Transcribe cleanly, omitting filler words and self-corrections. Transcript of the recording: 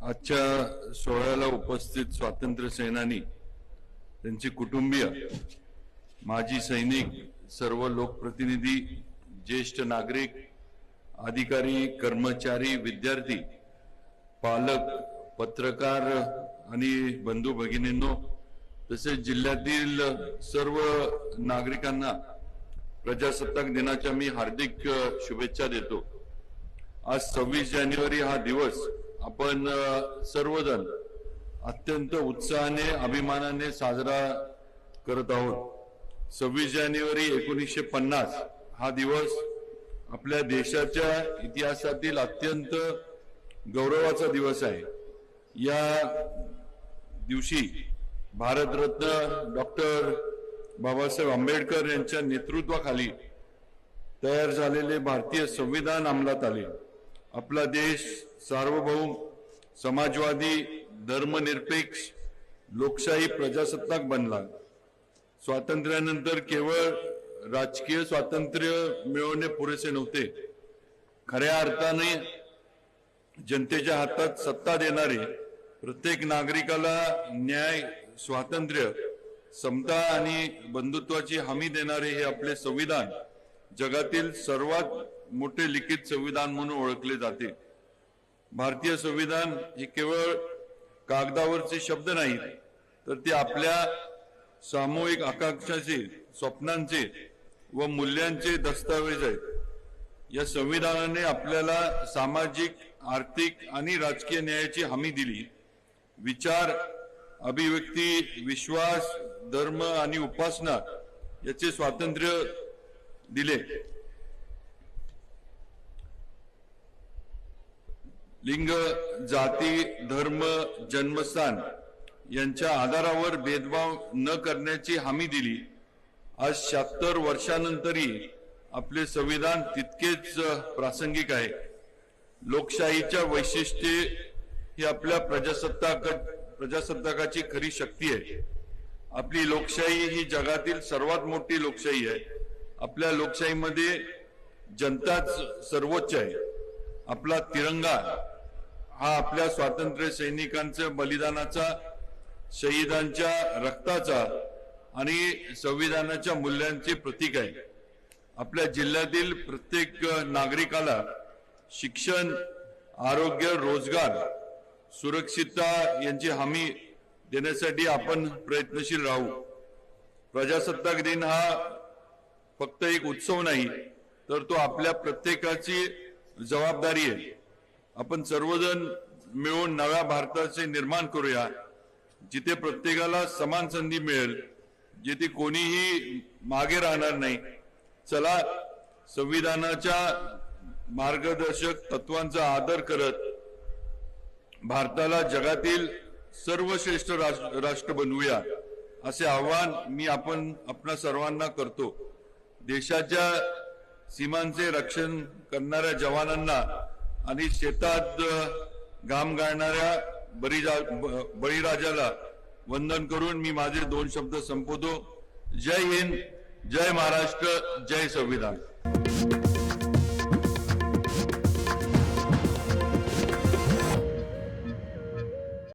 आजच्या सोहळ्याला उपस्थित स्वातंत्र्य सेनानी, त्यांचे कुटुंबीय, माजी सैनिक, सर्व लोकप्रतिनिधी, ज्येष्ठ नागरिक, अधिकारी, कर्मचारी, विद्यार्थी, पालक, पत्रकार आणि बंधू भगिनींनो, तसेच जिल्ह्यातील सर्व नागरिकांना प्रजासत्ताक दिनाच्या मी हार्दिक शुभेच्छा देतो। आज 26 जानेवारी हा दिवस आपण सर्वजण अत्यंत उत्साहाने, अभिमानाने साजरा करत आहोत। 26 जानेवारी 1950 हा दिवस आपल्या देशाच्या इतिहासातील अत्यंत गौरवाचा दिवस आहे। या दिवशी भारतरत्न डॉक्टर बाबासाहेब आंबेडकर यांच्या नेतृत्वाखाली तयार झालेले भारतीय संविधान अंमलात आले। आपला देश सार्वभौम, समाजवादी, धर्मनिरपेक्ष, लोकशाही प्रजासत्ताक बनला। स्वातंत्र्यानंतर केवळ राजकीय स्वातंत्र्य मिळवणे पुरेसे नव्हते, खऱ्या अर्थाने जनतेच्या हातात सत्ता देणारे, प्रत्येक नागरिकाला न्याय, स्वातंत्र्य, समता आणि बंधुत्वाची हमी देणारे हे आपले संविधान जगातील सर्वात मोठे लिखित संविधान म्हणून ओळखले जाते। भारतीय संविधान हे केवळ कागदावरचे शब्द नाहीत, तर ते आपल्या सामूहिक आकांक्षांचे, स्वप्नांचे व मूल्यांचे दस्तावेज आहेत। या संविधानाने आपल्याला सामाजिक, आर्थिक आणि राजकीय न्यायाची हमी दिली। विचार, अभिव्यक्ती, विश्वास, धर्म आणि उपासना याचे स्वातंत्र्य दिले। लिंग, जाती, धर्म, जन्मस्थान यांच्या आधारावर भेदभाव न करण्याची हमी दिली। आज 76 वर्षांनंतरही आपले संविधान तितकेच प्रासंगिक आहे। लोकशाहीच्या वैशिष्ट्ये ही आपल्या प्रजासत्ताकाची खरी शक्ती आहे। आपली लोकशाही ही जगातील सर्वात मोठी लोकशाही आहे। आपल्या लोकशाहीमध्ये जनताच सर्वोच्च आहे। आपला तिरंगा हा आपल्या स्वातंत्र्य सैनिकांच्या बलिदानाचा, शहीदांच्या रक्ताचा आणि संविधानाच्या मूल्यांचे प्रतीक आहे। आपल्या जिल्ह्यातील प्रत्येक नागरिकाला शिक्षण, आरोग्य, रोजगार, सुरक्षितता यांची हमी देण्यासाठी आपण प्रयत्नशील राहू। प्रजासत्ताक दिन हा फक्त एक उत्सव नाही, तर तो आपल्या प्रत्येकाची जबाबदारी आहे। आपण सर्वजण मिळून नव्या भारताचे निर्माण करूया, जिथे प्रत्येकाला समान संधी मिळेल, जिथे कोणीही मागे राहणार नाही। चला, संविधानाच्या मार्गदर्शक तत्वांचा आदर करत भारताला जगातील सर्वश्रेष्ठ राष्ट्र बनवूया, असे आवाहन मी आपणा सर्वांना करतो। देशाच्या सीमांचे रक्षण करणाऱ्या जवानांना आणि शेतात घाम गाळणाऱ्या बळीराजाला वंदन करून मी माझे 2 शब्द संपवतो। जय हिंद, जय महाराष्ट्र, जय संविधान।